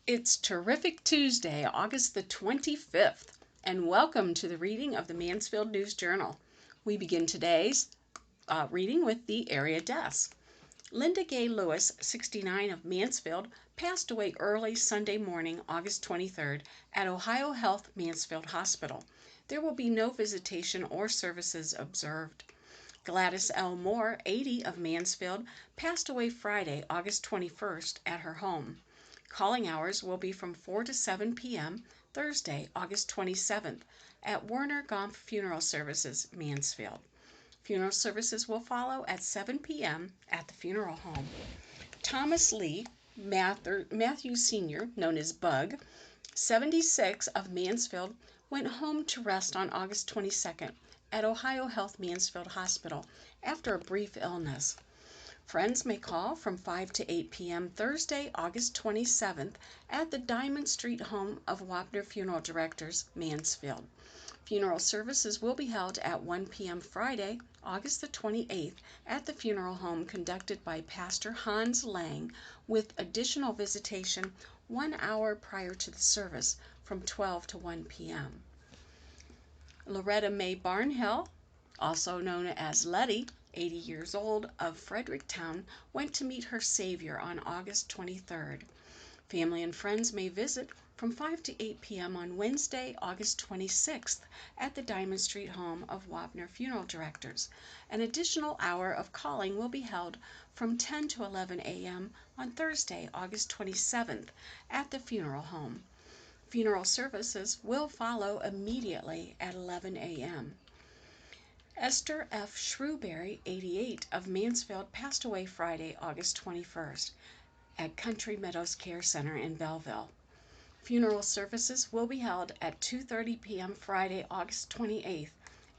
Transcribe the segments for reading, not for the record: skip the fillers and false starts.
It's Terrific Tuesday, August the 25th, and welcome to the reading of the Mansfield News Journal. We begin today's reading with the area deaths. Linda Gay Lewis, 69, of Mansfield, passed away early Sunday morning, August 23rd, at Ohio Health Mansfield Hospital. There will be no visitation or services observed. Gladys L. Moore, 80, of Mansfield, passed away Friday, August 21st, at her home. Calling hours will be from 4 to 7 p.m. Thursday, August 27th, at Werner Gompf Funeral Services, Mansfield. Funeral services will follow at 7 p.m. at the funeral home. Thomas Lee Matthew Sr., known as Bug, 76, of Mansfield, went home to rest on August 22nd at Ohio Health Mansfield Hospital after a brief illness. Friends may call from 5 to 8 p.m. Thursday, August 27th at the Diamond Street home of Wapner Funeral Directors, Mansfield. Funeral services will be held at 1 p.m. Friday, August the 28th at the funeral home conducted by Pastor Hans Lang, with additional visitation 1 hour prior to the service from 12 to 1 p.m. Loretta Mae Barnhill, also known as Letty, 80 years old, of Fredericktown, went to meet her Savior on August 23rd. Family and friends may visit from 5 to 8 p.m. on Wednesday, August 26th at the Diamond Street home of Wapner Funeral Directors. An additional hour of calling will be held from 10 to 11 a.m. on Thursday, August 27th at the funeral home. Funeral services will follow immediately at 11 a.m. Esther F. Shrewberry, 88, of Mansfield, passed away Friday, August 21st, at Country Meadows Care Center in Belleville. Funeral services will be held at 2:30 p.m. Friday, August 28th,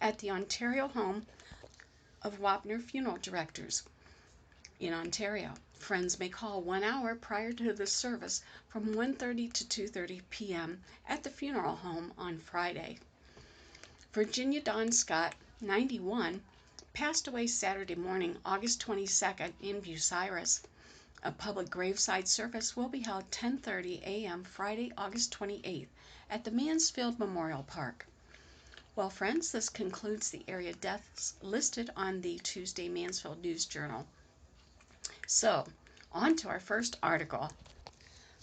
at the Ontario home of Wapner Funeral Directors in Ontario. Friends may call 1 hour prior to the service from 1:30 to 2:30 p.m. at the funeral home on Friday. Virginia Dawn Scott, 91, passed away Saturday morning, August 22nd, in Bucyrus. A public graveside service will be held 10:30 a.m. Friday, August 28th at the Mansfield Memorial Park. Well, friends, this concludes the area deaths listed on the Tuesday Mansfield News Journal. So, on to our first article.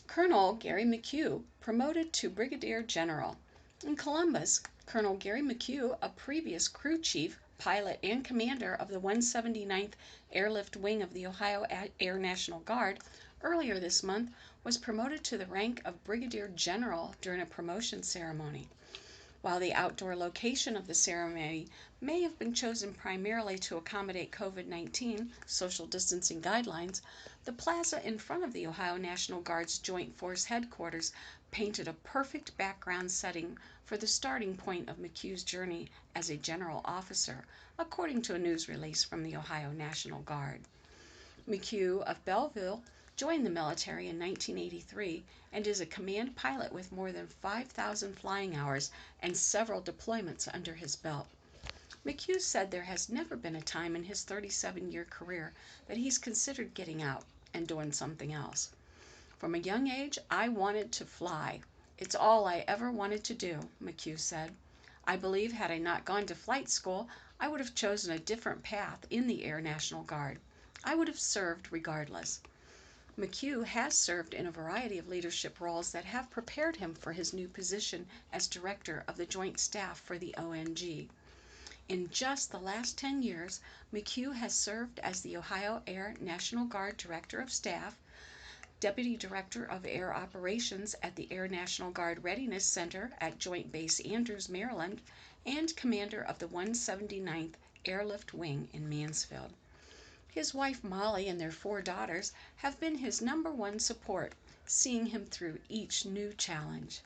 Colonel Gary McHugh promoted to Brigadier General. In Columbus, Colonel Gary McHugh, a previous crew chief, pilot, and commander of the 179th Airlift Wing of the Ohio Air National Guard, earlier this month was promoted to the rank of Brigadier General during a promotion ceremony. While the outdoor location of the ceremony may have been chosen primarily to accommodate COVID-19 social distancing guidelines, the plaza in front of the Ohio National Guard's Joint Force Headquarters painted a perfect background setting for the starting point of McHugh's journey as a general officer, according to a news release from the Ohio National Guard. McHugh of Belleville joined the military in 1983 and is a command pilot with more than 5,000 flying hours and several deployments under his belt. McHugh said there has never been a time in his 37-year career that he's considered getting out and doing something else. From a young age, I wanted to fly. It's all I ever wanted to do, McHugh said. I believe had I not gone to flight school, I would have chosen a different path in the Air National Guard. I would have served regardless. McHugh has served in a variety of leadership roles that have prepared him for his new position as director of the Joint Staff for the ONG. In just the last 10 years, McHugh has served as the Ohio Air National Guard Director of Staff, Deputy Director of Air Operations at the Air National Guard Readiness Center at Joint Base Andrews, Maryland, and Commander of the 179th Airlift Wing in Mansfield. His wife Molly and their 4 daughters have been his #1 support, seeing him through each new challenge.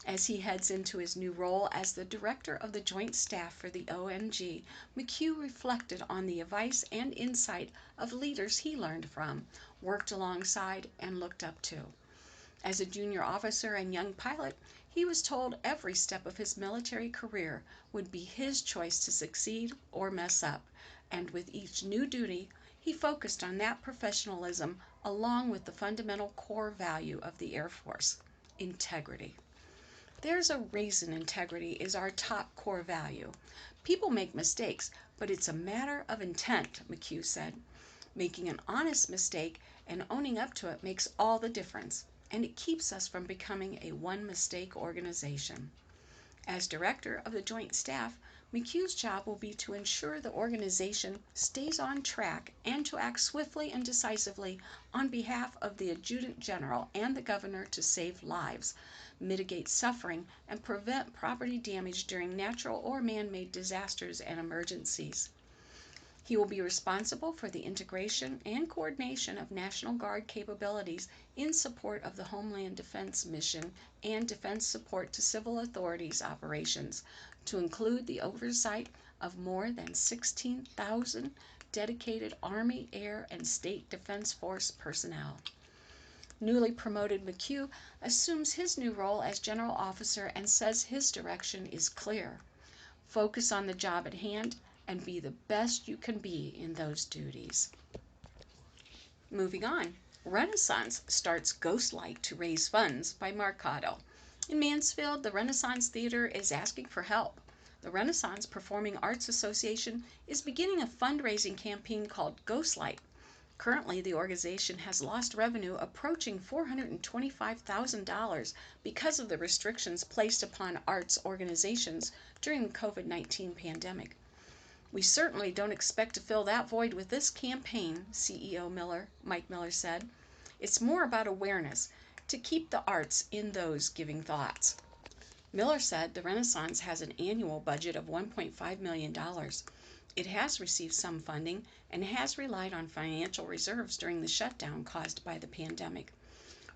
As he heads into his new role as the director of the Joint Staff for the ONG, McHugh reflected on the advice and insight of leaders he learned from, worked alongside, and looked up to. As a junior officer and young pilot, he was told every step of his military career would be his choice to succeed or mess up, and with each new duty, he focused on that professionalism along with the fundamental core value of the Air Force, integrity. There's a reason integrity is our top core value. People make mistakes, but it's a matter of intent, McHugh said. Making an honest mistake and owning up to it makes all the difference, and it keeps us from becoming a one-mistake organization. As director of the Joint Staff, McHugh's job will be to ensure the organization stays on track and to act swiftly and decisively on behalf of the Adjutant General and the Governor to save lives, mitigate suffering, and prevent property damage during natural or man-made disasters and emergencies. He will be responsible for the integration and coordination of National Guard capabilities in support of the Homeland Defense mission and defense support to civil authorities operations, to include the oversight of more than 16,000 dedicated Army, Air, and State Defense Force personnel. Newly promoted McHugh assumes his new role as General Officer and says his direction is clear. Focus on the job at hand and be the best you can be in those duties. Moving on, Renaissance starts Ghostlight to raise funds by Mark Cottle. In Mansfield, the Renaissance Theater is asking for help. The Renaissance Performing Arts Association is beginning a fundraising campaign called Ghostlight. Currently, the organization has lost revenue approaching $425,000 because of the restrictions placed upon arts organizations during the COVID-19 pandemic. We certainly don't expect to fill that void with this campaign, CEO Mike Miller said. It's more about awareness, to keep the arts in those giving thoughts. Miller said the Renaissance has an annual budget of $1.5 million. It has received some funding and has relied on financial reserves during the shutdown caused by the pandemic.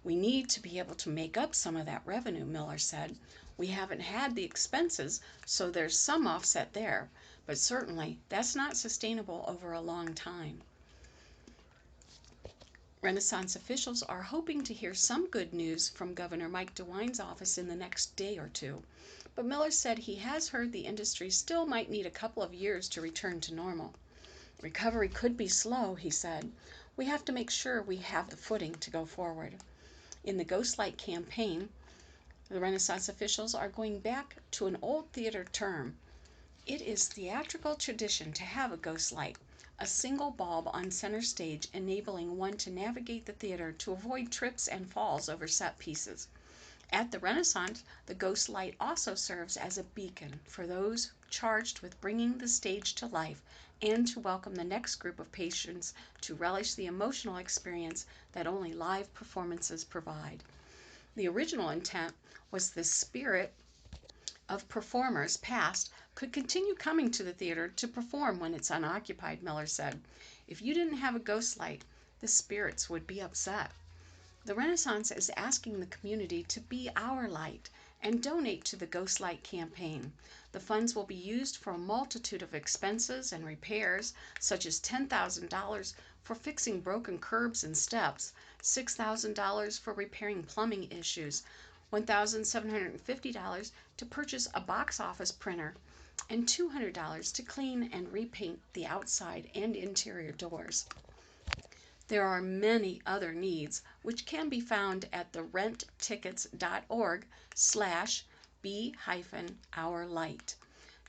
We need to be able to make up some of that revenue, Miller said. We haven't had the expenses, so there's some offset there, but certainly that's not sustainable over a long time. Renaissance officials are hoping to hear some good news from Governor Mike DeWine's office in the next day or two, but Miller said he has heard the industry still might need a couple of years to return to normal. Recovery could be slow, he said. We have to make sure we have the footing to go forward. In the Ghostlight campaign, the Renaissance officials are going back to an old theater term. It is theatrical tradition to have a ghost light, a single bulb on center stage enabling one to navigate the theater to avoid trips and falls over set pieces. At the Renaissance, the ghost light also serves as a beacon for those charged with bringing the stage to life and to welcome the next group of patrons to relish the emotional experience that only live performances provide. The original intent was the spirit of performers past could continue coming to the theater to perform when it's unoccupied, Miller said. If you didn't have a ghost light, the spirits would be upset. The Renaissance is asking the community to be our light and donate to the Ghost Light campaign. The funds will be used for a multitude of expenses and repairs, such as $10,000 for fixing broken curbs and steps, $6,000 for repairing plumbing issues, $1,750 to purchase a box office printer, and $200 to clean and repaint the outside and interior doors. There are many other needs which can be found at the renttickets.org/be-our-light.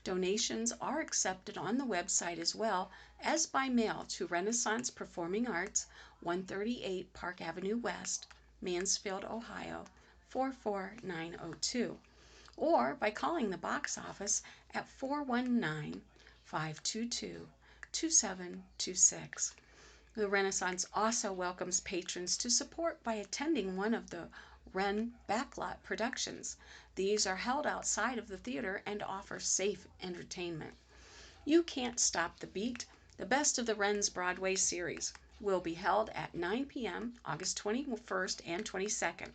Donations are accepted on the website as well as by mail to Renaissance Performing Arts, 138 Park Avenue West, Mansfield, Ohio, 44902, or by calling the box office at 419-522-2726. The Renaissance also welcomes patrons to support by attending one of the Ren Backlot productions. These are held outside of the theater and offer safe entertainment. You Can't Stop the Beat, the best of the Wren's Broadway series, will be held at 9 p.m. August 21st and 22nd.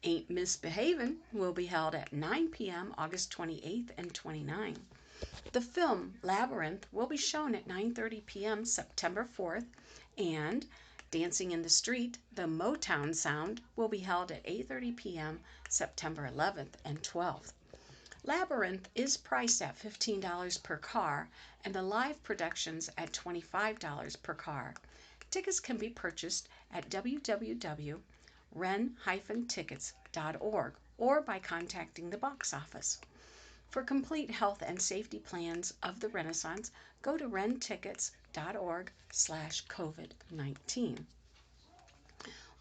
Ain't Misbehavin' will be held at 9 p.m. August 28th and 29th. The film Labyrinth will be shown at 9:30 p.m. September 4th, and Dancing in the Street, the Motown Sound, will be held at 8:30 p.m. September 11th and 12th. Labyrinth is priced at $15 per car, and the live productions at $25 per car. Tickets can be purchased at www.ren-tickets.org or by contacting the box office. For complete health and safety plans of the Renaissance, go to rentickets.org/COVID-19.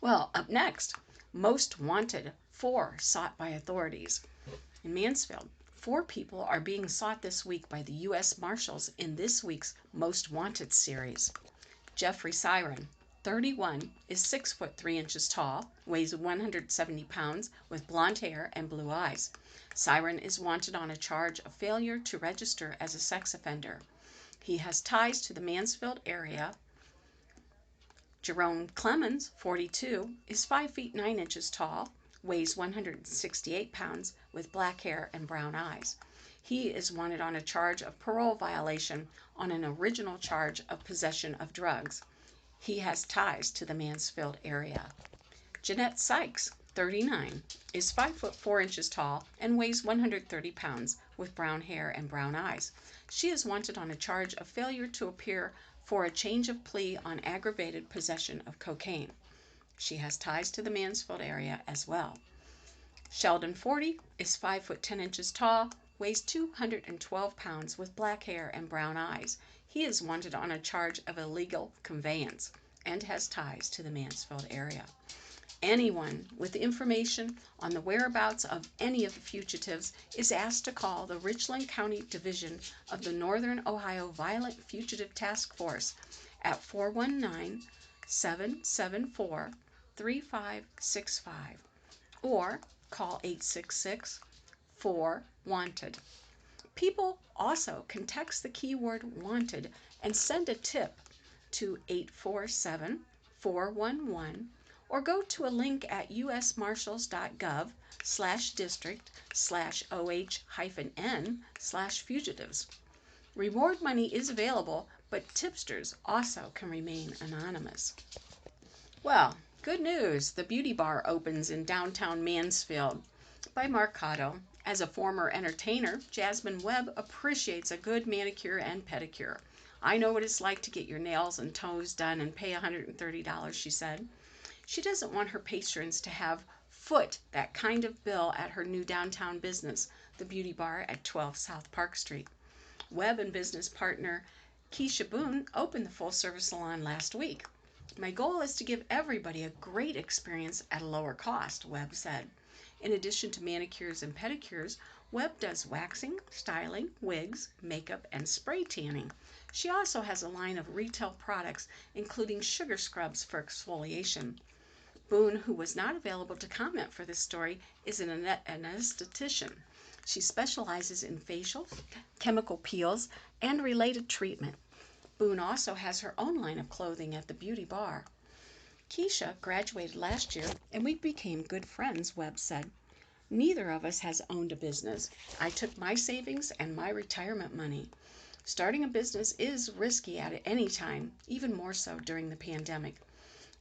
Well, up next, Most Wanted, 4 sought by authorities. In Mansfield, 4 people are being sought this week by the U.S. Marshals in this week's Most Wanted series. Jeffrey Siren, 31, is 6 foot 3 inches tall, weighs 170 pounds, with blonde hair and blue eyes. Siren is wanted on a charge of failure to register as a sex offender. He has ties to the Mansfield area. Jerome Clemens, 42, is 5 feet 9 inches tall, weighs 168 pounds, with black hair and brown eyes. He is wanted on a charge of parole violation on an original charge of possession of drugs. He has ties to the Mansfield area. Jeanette Sykes, 39, is 5 foot 4 inches tall and weighs 130 pounds, with brown hair and brown eyes. She is wanted on a charge of failure to appear for a change of plea on aggravated possession of cocaine. She has ties to the Mansfield area as well. Sheldon, 40, is 5 foot 10 inches tall, weighs 212 pounds, with black hair and brown eyes. He is wanted on a charge of illegal conveyance and has ties to the Mansfield area. Anyone with information on the whereabouts of any of the fugitives is asked to call the Richland County Division of the Northern Ohio Violent Fugitive Task Force at 419-774-3565 or call 866-4-WANTED. People also can text the keyword WANTED and send a tip to 847-411 or go to a link at usmarshals.gov/district/OH-N/fugitives. Reward money is available, but tipsters also can remain anonymous. Well, good news. The Beauty Bar opens in downtown Mansfield. By Mark Cotto. As a former entertainer, Jasmine Webb appreciates a good manicure and pedicure. I know what it's like to get your nails and toes done and pay $130, she said. She doesn't want her patrons to have foot that kind of bill at her new downtown business, the Beauty Bar at 12 South Park Street. Webb and business partner Keisha Boone opened the full-service salon last week. My goal is to give everybody a great experience at a lower cost, Webb said. In addition to manicures and pedicures, Webb does waxing, styling, wigs, makeup, and spray tanning. She also has a line of retail products, including sugar scrubs for exfoliation. Boone, who was not available to comment for this story, is an esthetician. She specializes in facials, chemical peels, and related treatment. Boone also has her own line of clothing at the Beauty Bar. Keisha graduated last year, and we became good friends, Webb said. Neither of us has owned a business. I took my savings and my retirement money. Starting a business is risky at any time, even more so during the pandemic.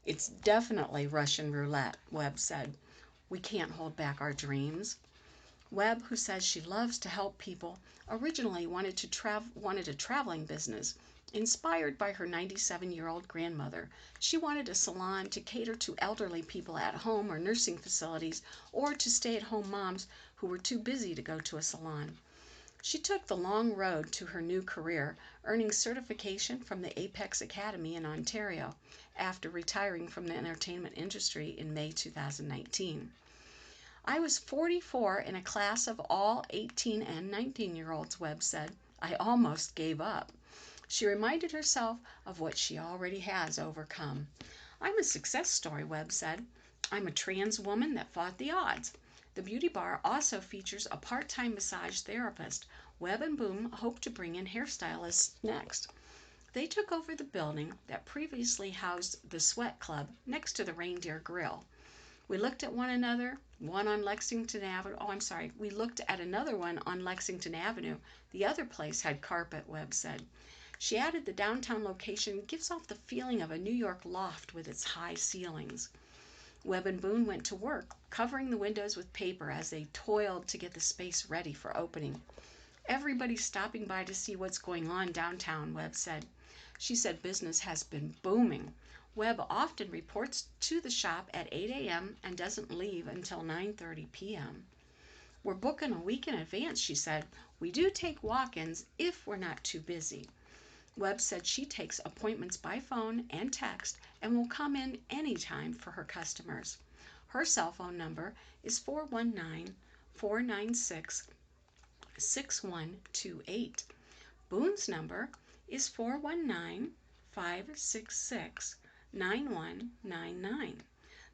It's definitely Russian roulette, Webb said. We can't hold back our dreams. Webb, who says she loves to help people, originally wanted a traveling business. Inspired by her 97-year-old grandmother, she wanted a salon to cater to elderly people at home or nursing facilities or to stay-at-home moms who were too busy to go to a salon. She took the long road to her new career, earning certification from the Apex Academy in Ontario after retiring from the entertainment industry in May 2019. I was 44 in a class of all 18 and 19-year-olds, Webb said. I almost gave up. She reminded herself of what she already has overcome. I'm a success story, Webb said. I'm a trans woman that fought the odds. The Beauty Bar also features a part-time massage therapist. Webb and Boone hope to bring in hairstylists next. They took over the building that previously housed the Sweat Club next to the Reindeer Grill. We looked at one another, one on Lexington Avenue. We looked at another one on Lexington Avenue. The other place had carpet, Webb said. She added the downtown location gives off the feeling of a New York loft with its high ceilings. Webb and Boone went to work, covering the windows with paper as they toiled to get the space ready for opening. Everybody's stopping by to see what's going on downtown, Webb said. She said business has been booming. Webb often reports to the shop at 8 a.m. and doesn't leave until 9:30 p.m. We're booking a week in advance, she said. We do take walk-ins if we're not too busy. Webb said she takes appointments by phone and text and will come in anytime for her customers. Her cell phone number is 419-496-6128. Boone's number is 419-566-9199.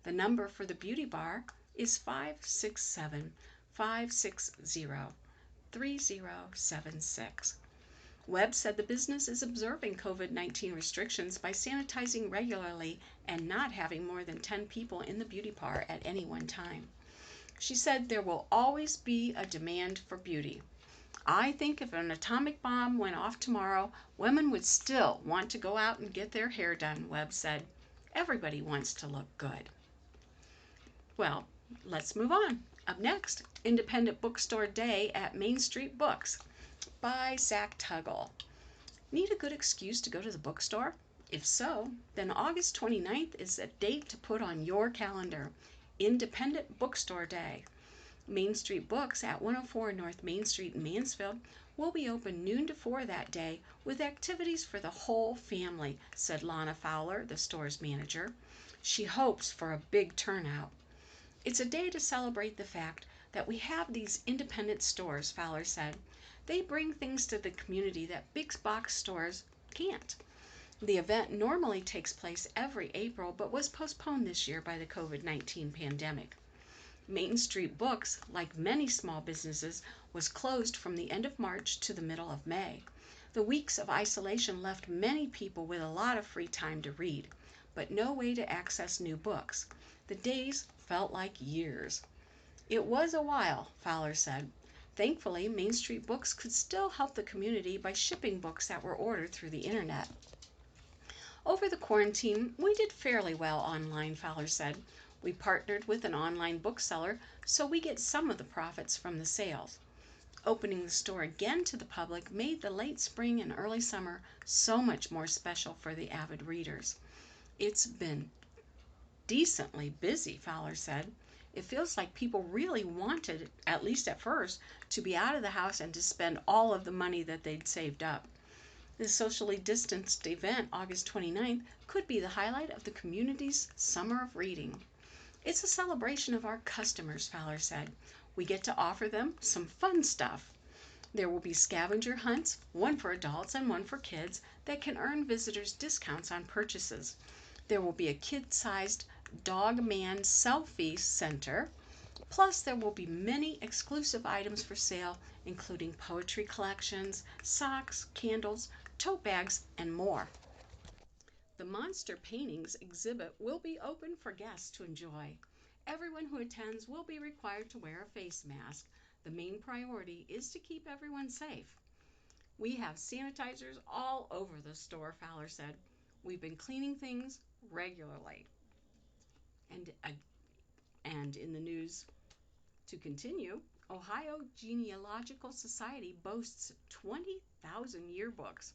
The number for the beauty bar is 567-560-3076. Webb said the business is observing COVID-19 restrictions by sanitizing regularly and not having more than 10 people in the beauty bar at any one time. She said there will always be a demand for beauty. I think if an atomic bomb went off tomorrow, women would still want to go out and get their hair done, Webb said. Everybody wants to look good. Well, let's move on. Up next, Independent Bookstore Day at Main Street Books by Zach Tuggle. Need a good excuse to go to the bookstore? If so, then August 29th is a date to put on your calendar. Independent Bookstore Day. Main Street Books at 104 North Main Street in Mansfield will be open noon to 4 that day with activities for the whole family, said Lana Fowler, the store's manager. She hopes for a big turnout. It's a day to celebrate the fact that we have these independent stores, Fowler said. They bring things to the community that big box stores can't. The event normally takes place every April but was postponed this year by the COVID-19 pandemic. Main Street Books, like many small businesses, was closed from the end of March to the middle of May. The weeks of isolation left many people with a lot of free time to read, but no way to access new books. The days felt like years. It was a while, Fowler said. Thankfully, Main Street Books could still help the community by shipping books that were ordered through the internet. Over the quarantine, we did fairly well online, Fowler said. We partnered with an online bookseller, so we get some of the profits from the sales. Opening the store again to the public made the late spring and early summer so much more special for the avid readers. It's been decently busy, Fowler said. It feels like people really wanted, at least at first, to be out of the house and to spend all of the money that they'd saved up. The socially distanced event, August 29th, could be the highlight of the community's summer of reading. It's a celebration of our customers, Fowler said. We get to offer them some fun stuff. There will be scavenger hunts, one for adults and one for kids, that can earn visitors discounts on purchases. There will be a kid-sized Dog Man selfie center. Plus, there will be many exclusive items for sale, including poetry collections, socks, candles, tote bags, and more. The Monster Paintings exhibit will be open for guests to enjoy. Everyone who attends will be required to wear a face mask. The main priority is to keep everyone safe. We have sanitizers all over the store, Fowler said. We've been cleaning things regularly. And in the news to continue, Ohio Genealogical Society boasts 20,000 yearbooks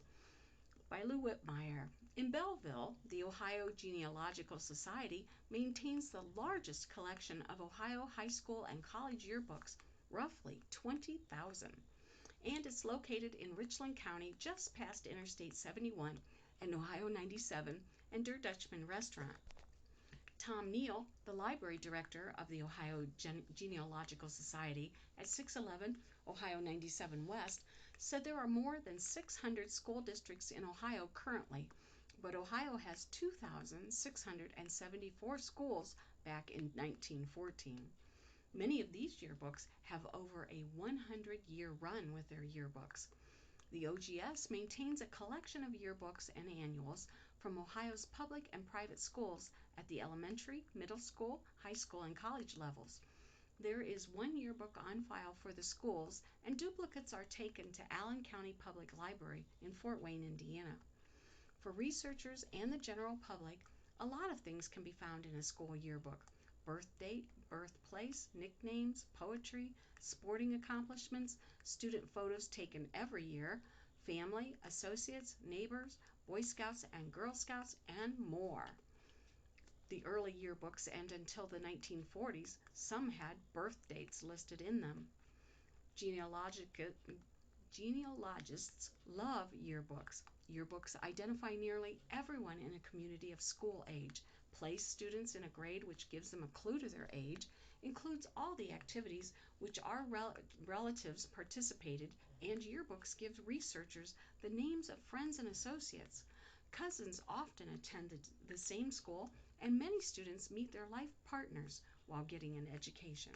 by Lou Whitmire. In Belleville, the Ohio Genealogical Society maintains the largest collection of Ohio high school and college yearbooks, roughly 20,000. And it's located in Richland County, just past Interstate 71 and Ohio 97 and Der Dutchman restaurant. Tom Neal, the library director of the Ohio Genealogical Society at 611 Ohio 97 West, said there are more than 600 school districts in Ohio currently, but Ohio has 2,674 schools back in 1914. Many of these yearbooks have over a 100-year run with their yearbooks. The OGS maintains a collection of yearbooks and annuals from Ohio's public and private schools at the elementary, middle school, high school, and college levels. There is one yearbook on file for the schools, and duplicates are taken to Allen County Public Library in Fort Wayne, Indiana. For researchers and the general public, a lot of things can be found in a school yearbook. Birth date, birthplace, nicknames, poetry, sporting accomplishments, student photos taken every year, family, associates, neighbors, Boy Scouts and Girl Scouts, and more. The early yearbooks and until the 1940s, some had birth dates listed in them. Genealogists love yearbooks. Yearbooks identify nearly everyone in a community of school age, place students in a grade which gives them a clue to their age, includes all the activities which our relatives participated, and yearbooks give researchers the names of friends and associates. Cousins often attend the same school, and many students meet their life partners while getting an education.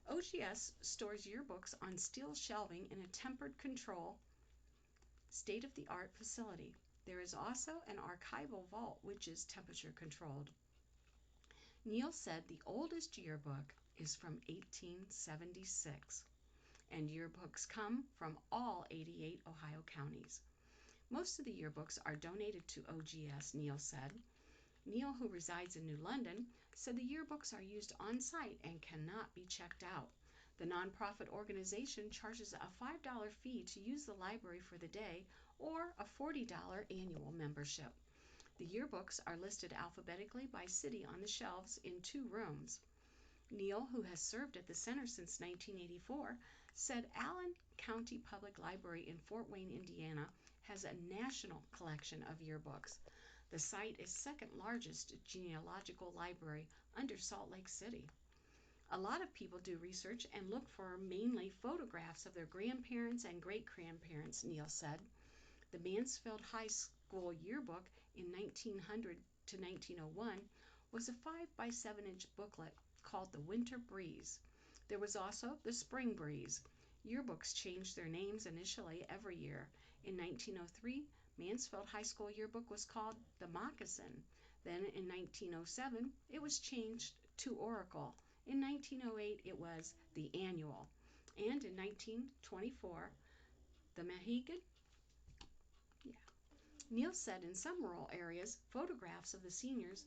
OGS stores yearbooks on steel shelving in a tempered control, state-of-the-art facility. There is also an archival vault which is temperature controlled. Neal said the oldest yearbook is from 1876, and yearbooks come from all 88 Ohio counties. Most of the yearbooks are donated to OGS, Neal said. Neal, who resides in New London, said the yearbooks are used on site and cannot be checked out. The nonprofit organization charges a $5 fee to use the library for the day or a $40 annual membership. The yearbooks are listed alphabetically by city on the shelves in 2 rooms. Neal, who has served at the center since 1984, said Allen County Public Library in Fort Wayne, Indiana, has a national collection of yearbooks. The site is second largest genealogical library under Salt Lake City. A lot of people do research and look for mainly photographs of their grandparents and great-grandparents, Neal said. The Mansfield High School yearbook in 1900 to 1901 was a 5 by 7 inch booklet called The Winter Breeze. There was also The Spring Breeze. Yearbooks changed their names initially every year. In 1903, Mansfield High School yearbook was called The Moccasin. Then in 1907, it was changed to Oracle. In 1908, it was The Annual. And in 1924, The Mohegan. Neal said in some rural areas, photographs of the seniors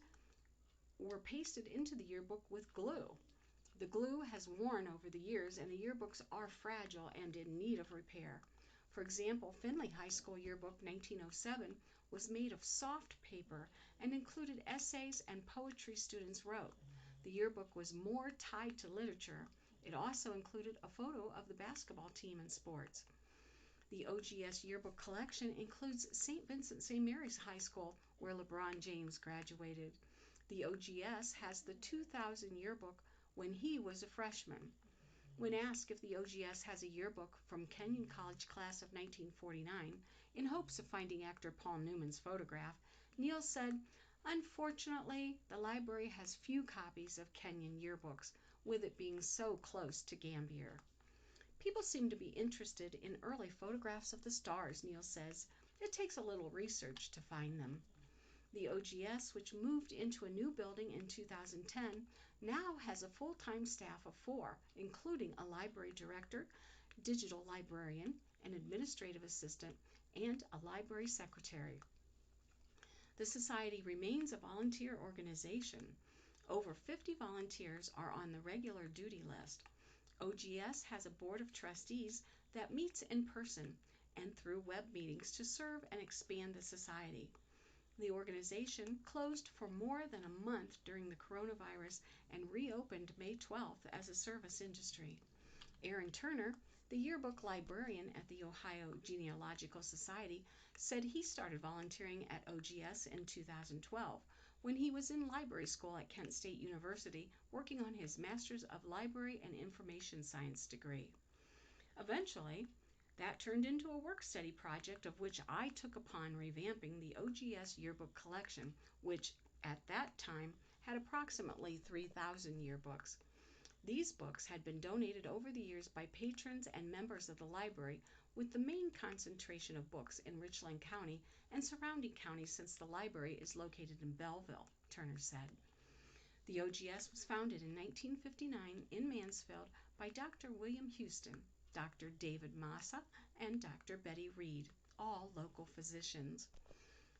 were pasted into the yearbook with glue. The glue has worn over the years, and the yearbooks are fragile and in need of repair. For example, Findlay High School yearbook 1907 was made of soft paper and included essays and poetry students wrote. The yearbook was more tied to literature. It also included a photo of the basketball team in sports. The OGS yearbook collection includes St. Vincent St. Mary's High School, where LeBron James graduated. The OGS has the 2000 yearbook when he was a freshman. When asked if the OGS has a yearbook from Kenyon College class of 1949, in hopes of finding actor Paul Newman's photograph, Neal said, "Unfortunately, the library has few copies of Kenyon yearbooks, with it being so close to Gambier." People seem to be interested in early photographs of the stars, Neal says. It takes a little research to find them. The OGS, which moved into a new building in 2010, now has a full-time staff of 4, including a library director, digital librarian, an administrative assistant, and a library secretary. The Society remains a volunteer organization. Over 50 volunteers are on the regular duty list. OGS has a board of trustees that meets in person and through web meetings to serve and expand the society. The organization closed for more than a month during the coronavirus and reopened May 12th as a service industry. Aaron Turner, the yearbook librarian at the Ohio Genealogical Society, said he started volunteering at OGS in 2012 when he was in library school at Kent State University working on his Master's of Library and Information Science degree. Eventually, that turned into a work-study project of which I took upon revamping the OGS yearbook collection, which at that time had approximately 3,000 yearbooks. These books had been donated over the years by patrons and members of the library, with the main concentration of books in Richland County and surrounding counties since the library is located in Belleville, Turner said. The OGS was founded in 1959 in Mansfield by Dr. William Houston, Dr. David Massa, and Dr. Betty Reed, all local physicians.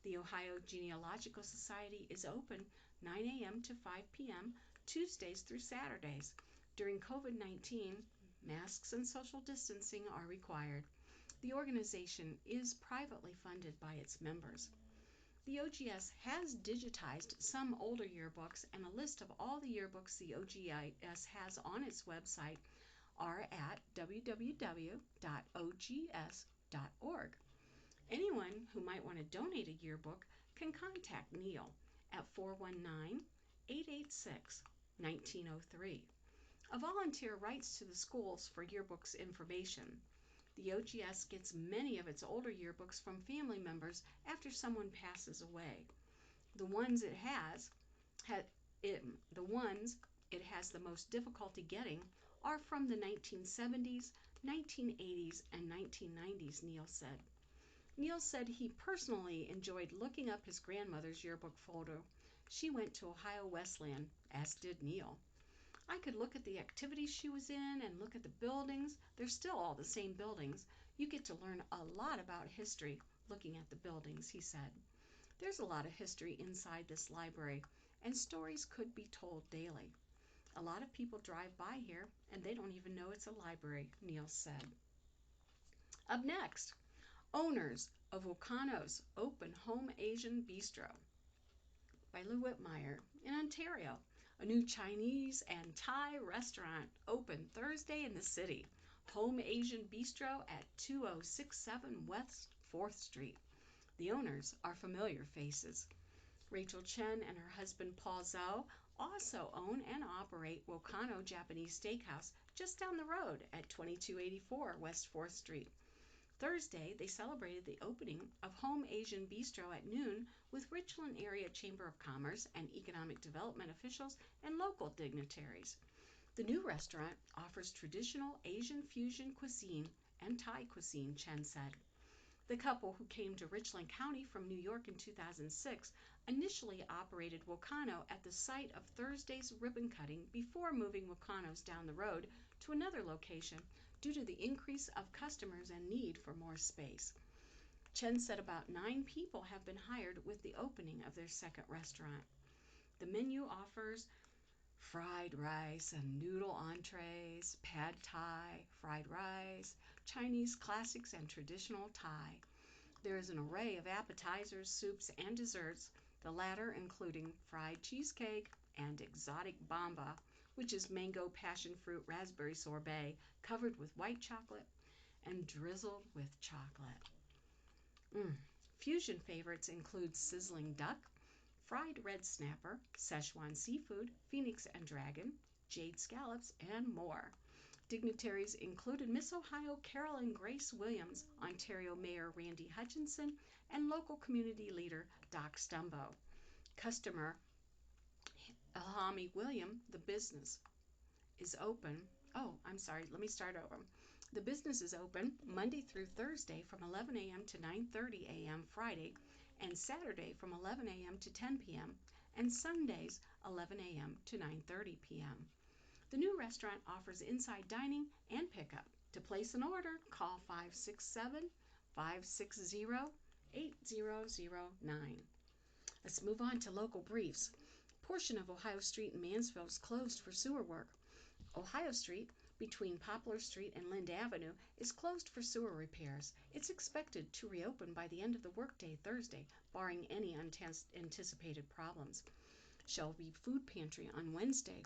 The Ohio Genealogical Society is open 9 a.m. to 5 p.m. Tuesdays through Saturdays. During COVID-19, masks and social distancing are required. The organization is privately funded by its members. The OGS has digitized some older yearbooks, and a list of all the yearbooks the OGS has on its website are at www.ogs.org. Anyone who might want to donate a yearbook can contact Neil at 419-886-1903. A volunteer writes to the schools for yearbooks information. The OGS gets many of its older yearbooks from family members after someone passes away. The ones it has the most difficulty getting are from the 1970s, 1980s, and 1990s, Neil said. Neil said he personally enjoyed looking up his grandmother's yearbook photo. She went to Ohio Wesleyan, as did Neil. I could look at the activities she was in and look at the buildings. They're still all the same buildings. You get to learn a lot about history looking at the buildings, he said. There's a lot of history inside this library, and stories could be told daily. A lot of people drive by here, and they don't even know it's a library, Neil said. Up next, owners of Wokano's Open Home Asian Bistro by Lou Whitmire in Ontario. A new Chinese and Thai restaurant opened Thursday in the city. Home Asian Bistro at 2067 West 4th Street. The owners are familiar faces. Rachel Chen and her husband Paul Zhou also own and operate Wokano Japanese Steakhouse just down the road at 2284 West 4th Street. Thursday, they celebrated the opening of Home Asian Bistro at noon with Richland Area Chamber of Commerce and Economic Development officials and local dignitaries. The new restaurant offers traditional Asian fusion cuisine and Thai cuisine, Chen said. The couple, who came to Richland County from New York in 2006, initially operated Wokano at the site of Thursday's ribbon cutting before moving Wokano's down the road to another location due to the increase of customers and need for more space. Chen said about 9 people have been hired with the opening of their second restaurant. The menu offers fried rice and noodle entrees, pad thai, fried rice, Chinese classics, and traditional Thai. There is an array of appetizers, soups, and desserts, the latter including fried cheesecake and exotic bamba, which is mango passion fruit raspberry sorbet covered with white chocolate and drizzled with chocolate. Fusion favorites include sizzling duck, fried red snapper, Szechuan seafood, phoenix and dragon, jade scallops, and more. Dignitaries included Miss Ohio Carolyn Grace Williams, Ontario Mayor Randy Hutchinson, and local community leader Doc Stumbo. Customer Ilhami William, the business is open. The business is open Monday through Thursday from 11 a.m. to 9:30 a.m. Friday, and Saturday from 11 a.m. to 10 p.m., and Sundays 11 a.m. to 9:30 p.m. The new restaurant offers inside dining and pickup. To place an order, call 567-560-8009. Let's move on to local briefs. Portion of Ohio Street in Mansfield is closed for sewer work. Ohio Street, between Poplar Street and Lind Avenue, is closed for sewer repairs. It's expected to reopen by the end of the workday Thursday, barring any unanticipated problems. Shelby Food Pantry on Wednesday.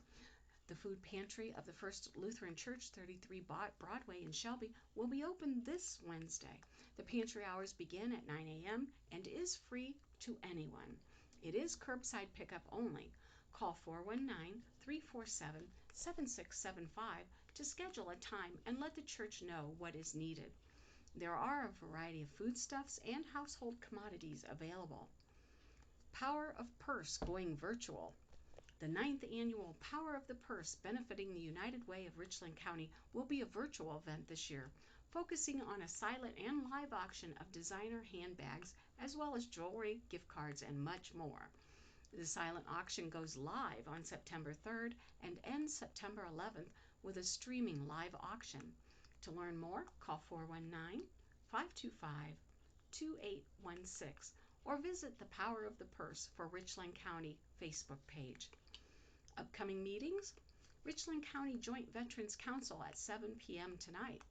The food pantry of the First Lutheran Church, 33 Broadway in Shelby, will be open this Wednesday. The pantry hours begin at 9 a.m. and is free to anyone. It is curbside pickup only. Call 419-347-7675 to schedule a time and let the church know what is needed. There are a variety of foodstuffs and household commodities available. Power of Purse going virtual. The 9th annual Power of the Purse, benefiting the United Way of Richland County, will be a virtual event this year, focusing on a silent and live auction of designer handbags, as well as jewelry, gift cards, and much more. The silent auction goes live on September 3rd and ends September 11th with a streaming live auction. To learn more, call 419-525-2816 or visit the Power of the Purse for Richland County Facebook page. Upcoming meetings: Richland County Joint Veterans Council at 7 p.m. tonight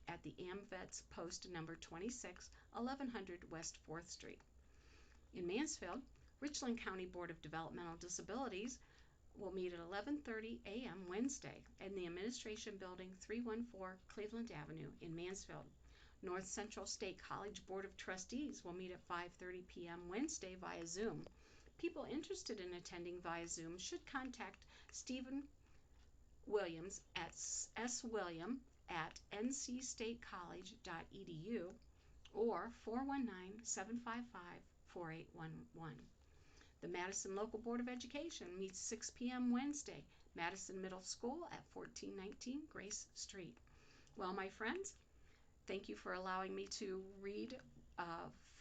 at the AmVets Post number 26, 1100 West 4th Street. In Mansfield, Richland County Board of Developmental Disabilities will meet at 11:30 a.m. Wednesday in the Administration Building, 314 Cleveland Avenue in Mansfield. North Central State College Board of Trustees will meet at 5:30 p.m. Wednesday via Zoom. People interested in attending via Zoom should contact Stephen Williams at swilliam@ncstatecollege.edu or 419-755-4811. The Madison Local Board of Education meets 6 p.m. Wednesday, Madison Middle School at 1419 Grace Street. Well, my friends, thank you for allowing me to read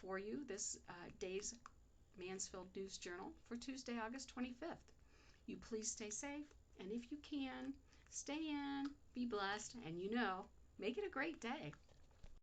for you this day's Mansfield News Journal for Tuesday, August 25th. You please stay safe, and if you can, stay in, be blessed, and make it a great day.